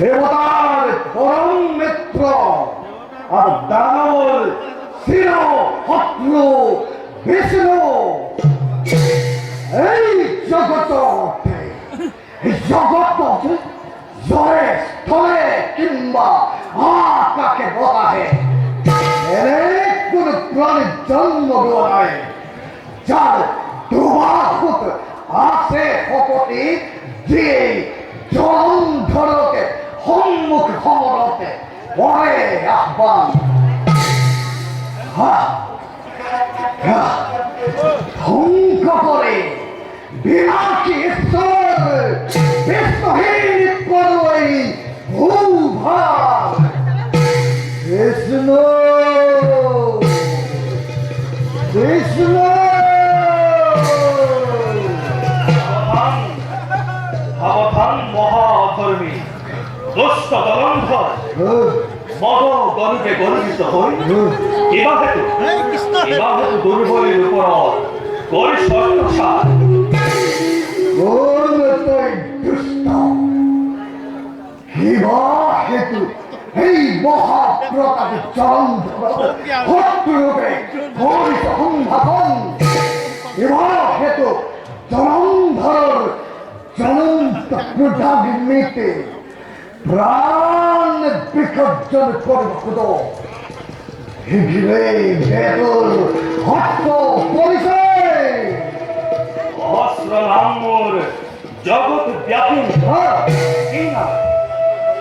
দেবতার পরম মিত্র আর দানব শির শত্রু বিষ্ণু এই জগত জলে স্থলে কিংবা আকাশে বতাহে কোন প্রাণীর জন্ম নয় যার দুবাহুত আছে শপতি যে জলন্ধরকে সম্মুখ সমরতে পরে আহ্বান ধ্বংস করে বিনাশী ঈশ্বর বিশ্বহীন করই ভূভাগ কৃষ্ণ কৃষ্ণ সাবধান মহাধর্মী দুষ্ট দলন্ধর মদ গর্বে গর্বিত হই কিবা হেতু দুর্বলের উপর করিস অত্যাচার হেতু এই মহাপ্রতাপী চরণধর শত্রুরূপে করিস সংঘাতন হেতু চরণধর জ্বলন্ত ক্রোধাগ্নিতে প্রাণ বিসর্জন করব হিঘিরে বেদুর হস্ত পরিচয় অস্ত্র নামর জগৎ ব্যাপী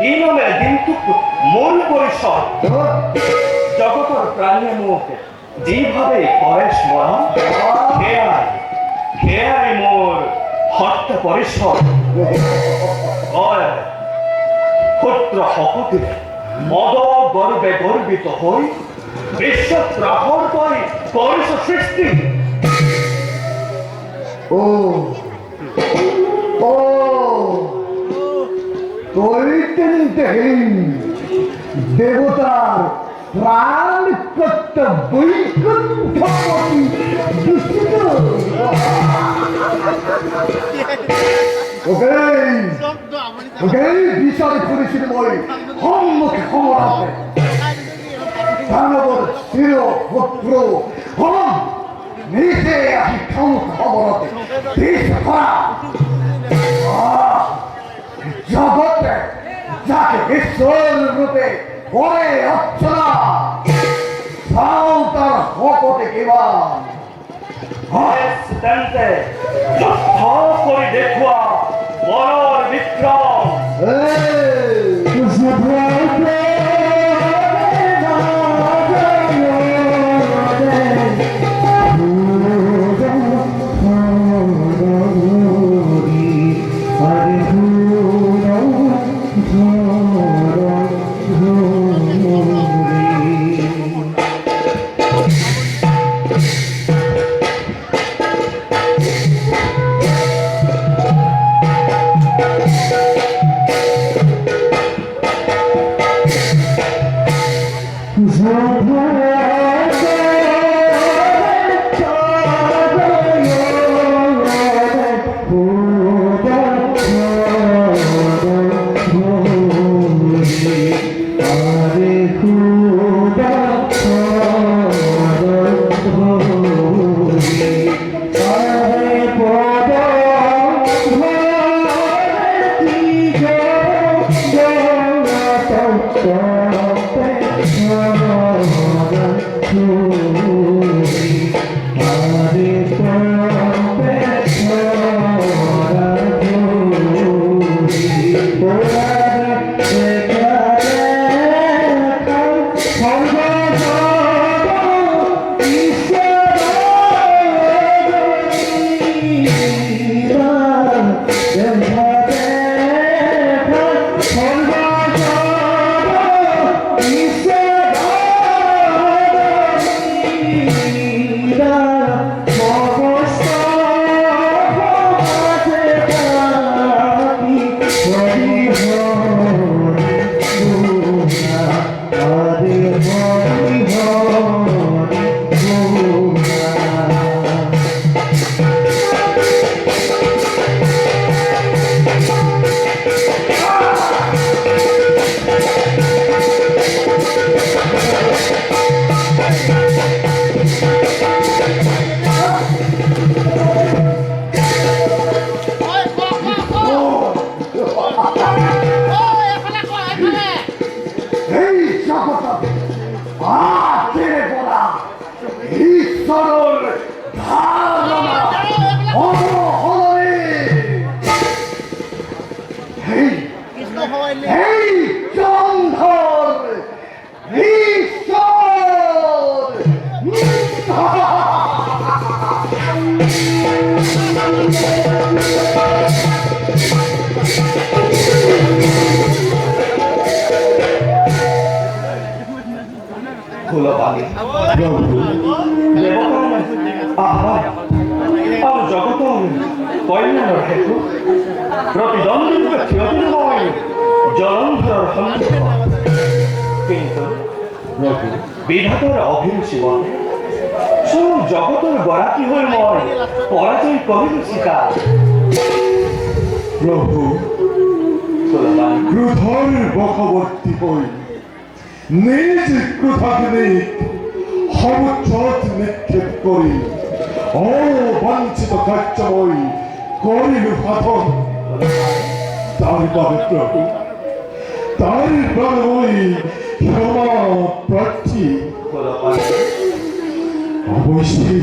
কি নামে দিনটুক মূল পরিষদ জগতর প্রাণী মুখ যেভাবে করে স্মরণ খেয়াই মোর হত্যা পরিষদ পুত্র শপথে মদ গর্বে গর্বিত হই বিশ্ব প্রাহর করে করিস সৃষ্টি ও ও তৈতেহীন দেবতার প্রাণ কর্তব্য বৈকুণ্ঠপতি বিষ্ণু বিচার করেছিল মই সম্মুখে সমরাতে দানবর শির পুত্র হম নিচে আসি সম্মুখ সমরাতে দেশ করা জগতে যাকে ঈশ্বর রূপে করে অর্চনা তাও তার শপথে কেবা যুদ্ধ করে দেখুয়া বড় বিক্রম Hare এই জগৎ আছে বলা ঈশ্বরের ধারণা অবহরে এই চন্দ্র ঈশ্বর খোলা পানি আর জগত কল্যাণ হেতু প্রতিদ্বন্দ্বী ক্ষতি হয় জলন্ধর সম্মুখ কিন্তু বিধাতার অভিরুচিবন সব জগতের গরাকী হয়ে ময় পরাজয় করিল শিকার প্রভু খোলা পানি ক্রোধর বশবর্তী হই নিজ ক্রোধাগ্নি হবচট নিক্ষেপ করি অবাঞ্ছিত কার্যময় করিল সাধন তার বাবে প্রভু তার বাবে ক্ষমা প্রার্থী খোলা পানি অবশ্যই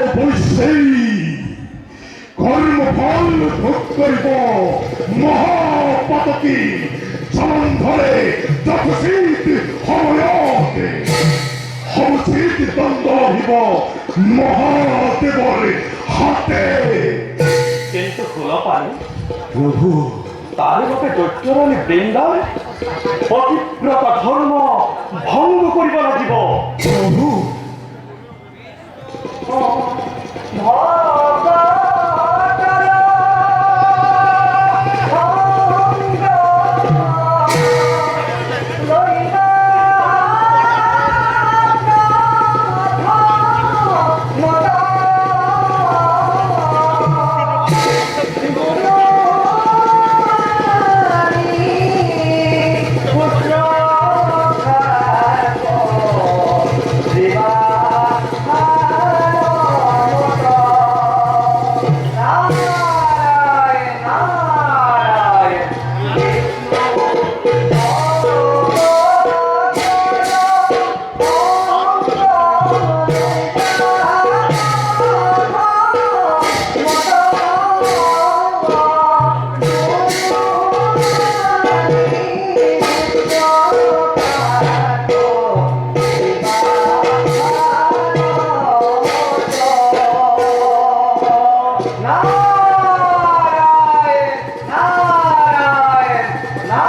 অবশ্যই কর্মফল ভোগ করিব মহাপাতকী জলন্ধরে যথোচিত সময়তে সমচিত দ্বন্দ্ব আহিব মহাদেৱৰ হাতে কিন্তু খোলা পানি প্রভু তার লোকে দৈত্যরানী বৃন্দায় পবিত্রতা ধর্ম ভঙ্গ করিব লাগিব প্রভু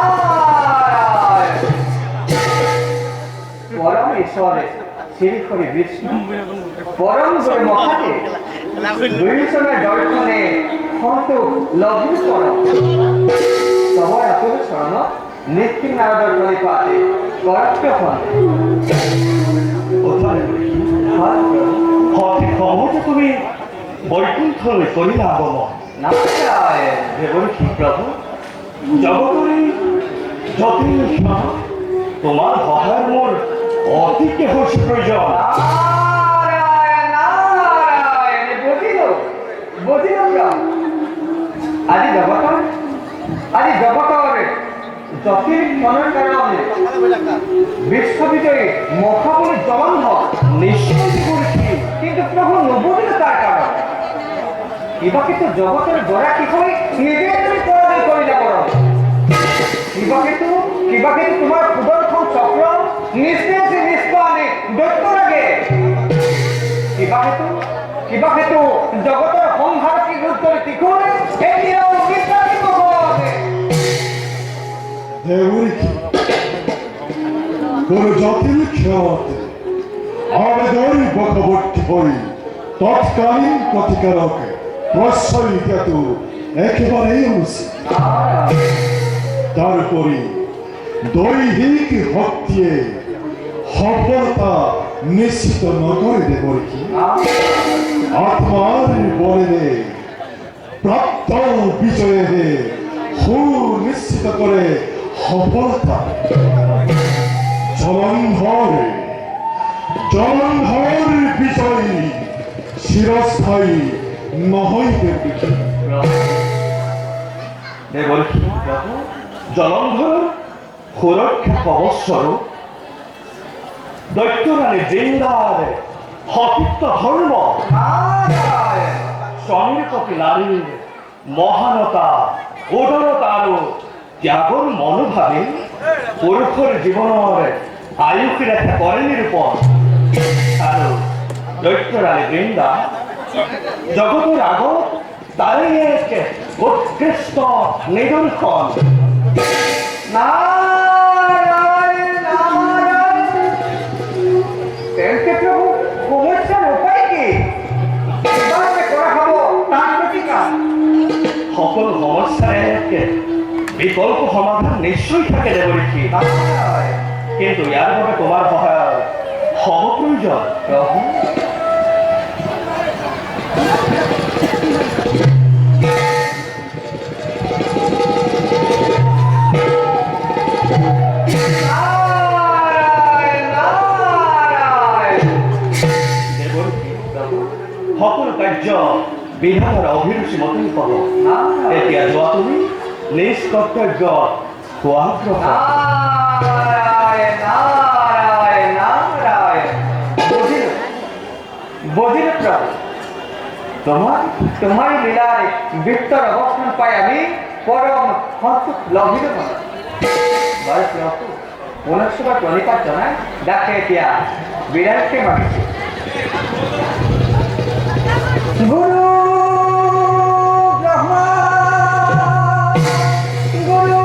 শ্রী বিষ্ণু পরম গুরু মহাদেব দুইজনের দর্শনে হত লঘু কর সবার অতুল শরণ নিত্যি নারদর পরিপাতে করাক্ষ ফল হতে ক্ষমতা তুমি বৈকুণ্ঠ করিলা আগমন নারায়ণ ভেবন কি প্রভু জগতরে যতই তোমার সহায় মোর অতি কেহ প্রয়োজন আজি জগতৰ জ্যোতিৰ মনৰ কাৰণে বিশ্ববিজয়ী মহাবলী জলন্ধৰ নিশ্চয় কৰিছিল কিন্তু প্ৰভু নবুজিলে তাৰ কাৰণ কিবাকেতো জগতৰ গৰাকী হৈ নিজে তুমি পৰাজয় কৰিলা পৰম কিবাকেতো তোমাৰ সুদৰ্শন চক্ৰ নিষ্পেষে নিষ্পানে দৈত্য লাগে কিবা হেতু জগতৰ সংসাৰকে গুৰুত্বৰে তীখৰে এতিয়াও বিশ্বাসী নহ'লে দেউরিকি কোন জটিল ক্ষমত আবেদন বকবর্তী হই তৎকালীন প্রতিকারক প্রশ্রয় জ্ঞাত একেবারেই অনুচিত তারপরে দৈহিক হত্যে সফলতা নিশ্চিত নকরে দেবরিকি আত্মার বলে প্রাপ্ত বিজয়ে সুনিশ্চিত করে সফলতা নহয় দেবী। দেবর্ষী প্রভু জলন্ধর সুরক্ষা কবচস্বরূপ দৈত্যরানী বৃন্দার সতীত্ব ধর্ম স্বামীর প্রতি নারীর মহানতা উদারতা আৰু ত্যাগৰ মনোভাৱে পুৰুষৰ জীৱনৰ আয়ুস ৰেখা কৰে নিৰূপণ আৰু দৈত্যৰাণী বৃন্দা জগতৰ আগত তাৰে এক উৎকৃষ্ট নিদৰ্শন। নারায়ণ নারায়ণ। তেন্তে প্রভু সমস্যার উপায় কি? কিভাবে করা হব তার প্রতিকার? সকল সমস্যার এক বিকল্প সমাধান নিশ্চয়ই থাকে দেবর্ষী, কিন্তু ইয়াৰ বাবে তোমাৰ সহায় হব প্ৰয়োজন। প্ৰভু সকলো কাৰ্য বিধানৰ অভিৰুচি মতেই পাব। এতিয়া যোৱা তুমি নিজ কৰ্তব্য সোৱাগ্ৰহ। বুঝিল প্রভু, তোমার লীলার বিস্তর অবস্থান পাই আমি পরম হস্ত লভিত মন। প্রভু পুনঃসভা প্রণিপাত জনাই ডাকে এতিয়া বিৰাটকে মাগিছো। গুরু ব্রহ্মা গুরু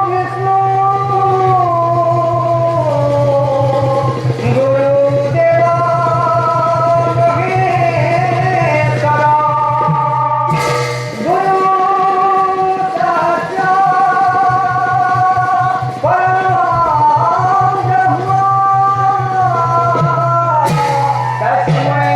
বিষ্ণু গুরুদেব মহেশ্বর গুরু সাক্ষাৎ পরম ব্রহ্ম তস্মৈ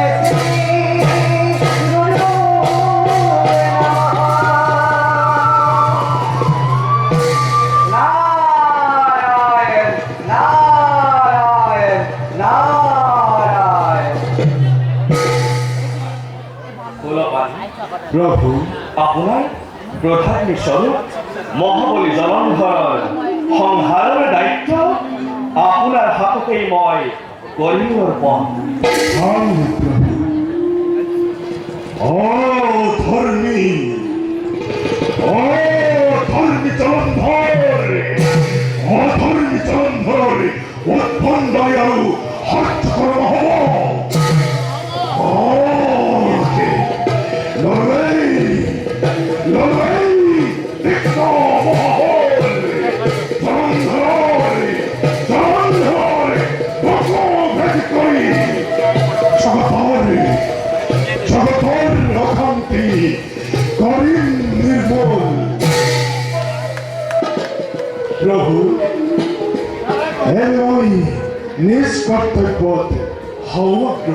প্রভু আপোনাৰ প্ৰধান স্বৰূপ মহাবলী জলন্ধৰৰ সংহাৰৰ দায়িত্ব আপোনাৰ হাততেই মই কৰি অৰ্পণ। ধর্মী জলন্ধর উৎপন্ন আৰু হত্যা কৰা হব। লড়াই জগতর অশান্তি করিম নির্মূল। প্রভু মই নিজ কর্তব্যত সমগ্ৰ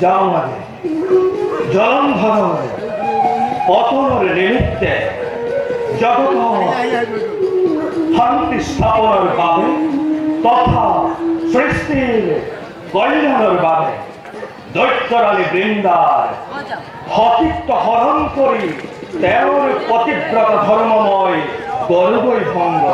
যাও মানে জলন্ধৰৰ পতনৰ নিমিত্তে জগত শান্তি স্থাপনৰ বাবে তথা সৃষ্টিৰ কল্যাণৰ বাবে দৈত্যৰাণী বৃন্দাৰ সতীত্ব হৰণ কৰি তেওঁৰ পতিব্ৰত ধৰ্মময় কৰিবই ভংগ।